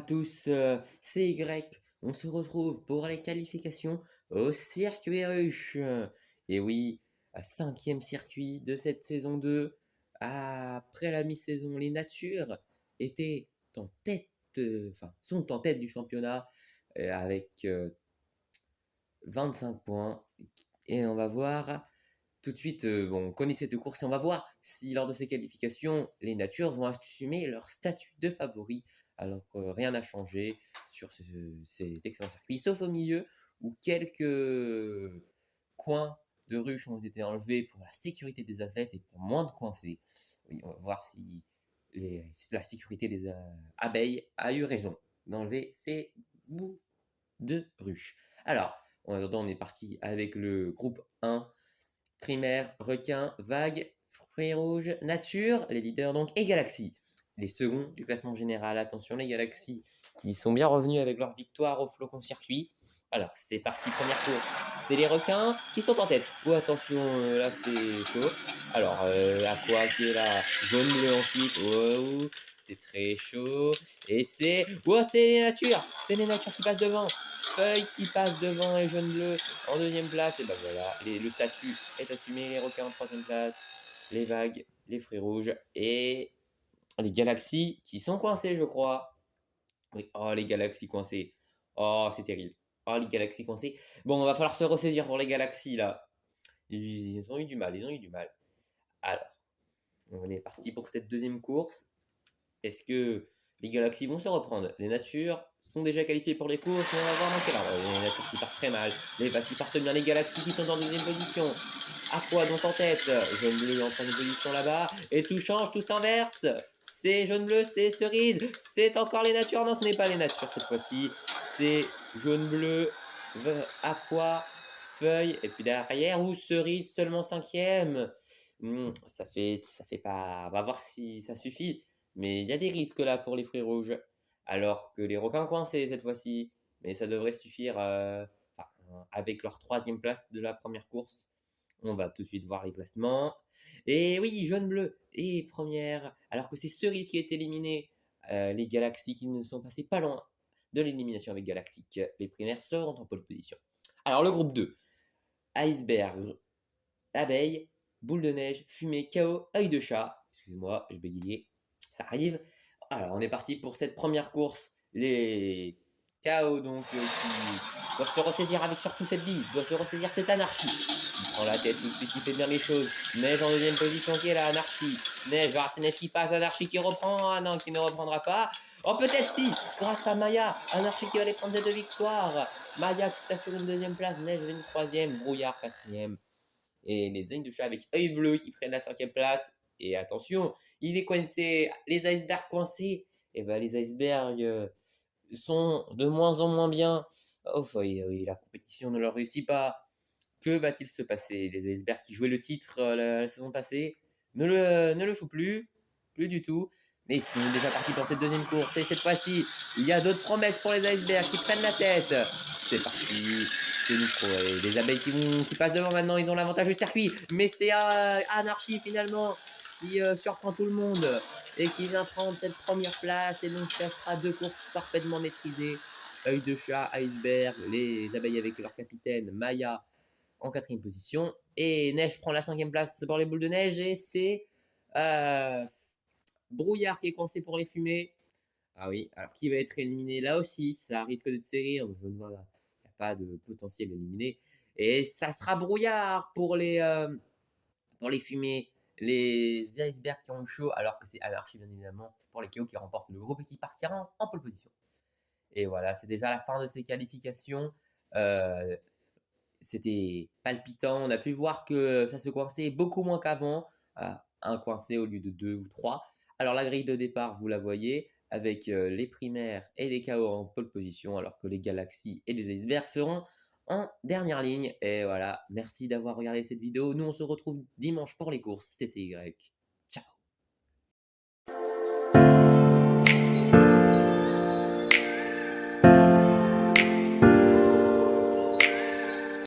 tous, c'est Y. On se retrouve pour les qualifications au circuit ruche. Et oui, cinquième circuit de cette saison 2. Après la mi-saison, les natures étaient en tête, sont en tête du championnat avec 25 points. Et on va voir tout de suite, on connaît cette course et on va voir si lors de ces qualifications, les natures vont assumer leur statut de favori, alors que rien n'a changé sur cet excellent circuit, sauf au milieu où quelques coins de ruches ont été enlevés pour la sécurité des athlètes et pour moins de coincés. Oui, on va voir si la sécurité des abeilles a eu raison d'enlever ces bouts de ruches. Alors, en attendant, on est parti avec le groupe 1. Primaire, requin, vague, fruits rouges, nature, les leaders donc, et galaxy. Les seconds du classement général, attention les galaxies qui sont bien revenus avec leur victoire au flocon circuit. Alors c'est parti, première course, c'est les requins qui sont en tête. Oh attention, là c'est chaud. Alors Aqua qui est là, jaune bleu ensuite, oh, c'est très chaud. Et c'est c'est les natures qui passent devant. Feuille qui passe devant et jaune bleu en deuxième place. Et ben voilà, le statut est assumé, les requins en troisième place, les vagues, les fruits rouges et les galaxies qui sont coincées, je crois. Oui, oh les galaxies coincées. Oh, c'est terrible. Oh les galaxies coincées. Bon, on va falloir se ressaisir pour les galaxies là. Ils ont eu du mal, ils ont eu du mal. Alors, on est parti pour cette deuxième course. Est-ce que les galaxies vont se reprendre? Les natures sont déjà qualifiées pour les courses, mais on va voir dans quel ordre. Les natures qui partent très mal, les vagues qui partent bien, les galaxies qui sont en deuxième position. Aqua donc en tête, jaune bleu en troisième position là-bas, et tout change, tout s'inverse. C'est jaune bleu, c'est cerise, c'est encore les natures. Non, ce n'est pas les natures cette fois-ci. C'est jaune bleu, aqua, feuille, et puis derrière, ou cerise seulement cinquième. Ça fait pas. On va voir si ça suffit. Mais il y a des risques là pour les fruits rouges. Alors que les requins coincés cette fois-ci. Mais ça devrait suffire avec leur troisième place de la première course. On va tout de suite voir les classements. Et oui, jaune-bleu et première. Alors que c'est Cerise qui est éliminé. Les galaxies qui ne sont passées pas loin de l'élimination avec Galactique. Les primaires seront en pole position. Alors le groupe 2. Iceberg, abeille, boule de neige, fumée, chaos, œil de chat. Excusez-moi, je bégayais. Ça arrive. Alors, on est parti pour cette première course. Les chaos, donc, qui doivent se ressaisir avec surtout cette bille, doivent se ressaisir cette anarchie. Il prend la tête tout de suite, il fait bien les choses. Neige en deuxième position qui est là, anarchie. Neige, voir c'est Neige qui passe, anarchie qui reprend. Ah non, qui ne reprendra pas. Oh, peut-être si, grâce à Maya, anarchie qui va aller prendre cette victoire. Maya qui s'assure une deuxième place, Neige une troisième, Brouillard quatrième. Et les œils de chat avec œil bleu qui prennent la cinquième place. Et attention, il est coincé, les icebergs coincés. Et ben les icebergs sont de moins en moins bien. Oh, oui, oui, la compétition ne leur réussit pas. Que va-t-il se passer? Les icebergs qui jouaient le titre la saison passée ne le jouent plus, plus du tout. Mais ils sont déjà partis pour cette deuxième course. Et cette fois-ci, il y a d'autres promesses pour les icebergs qui prennent la tête. C'est parti. C'est micro. Et les abeilles qui passent devant maintenant, ils ont l'avantage du circuit. Mais c'est Anarchy finalement qui surprend tout le monde et qui vient prendre cette première place. Et donc, ça sera deux courses parfaitement maîtrisées. Œil de chat, iceberg, les abeilles avec leur capitaine Maya en quatrième position. Et Neige prend la cinquième place pour les boules de neige. Et c'est Brouillard qui est coincé pour les fumées. Ah oui, alors qui va être éliminé là aussi, ça risque d'être serré. Je ne vois il n'y a pas de potentiel éliminé. Et ça sera Brouillard pour les fumées. Les icebergs qui ont chaud, alors que c'est Anarchy bien évidemment pour les KO qui remportent le groupe et qui partira en pole position. Et voilà, c'est déjà la fin de ces qualifications. Euh, C'était palpitant. On a pu voir que ça se coinçait beaucoup moins qu'avant. Un coincé au lieu de deux ou trois. Alors la grille de départ, vous la voyez, avec les primaires et les KO en pole position, alors que les galaxies et les icebergs seront en dernière ligne. Et voilà, merci d'avoir regardé cette vidéo. Nous, on se retrouve dimanche pour les courses. C'était Y.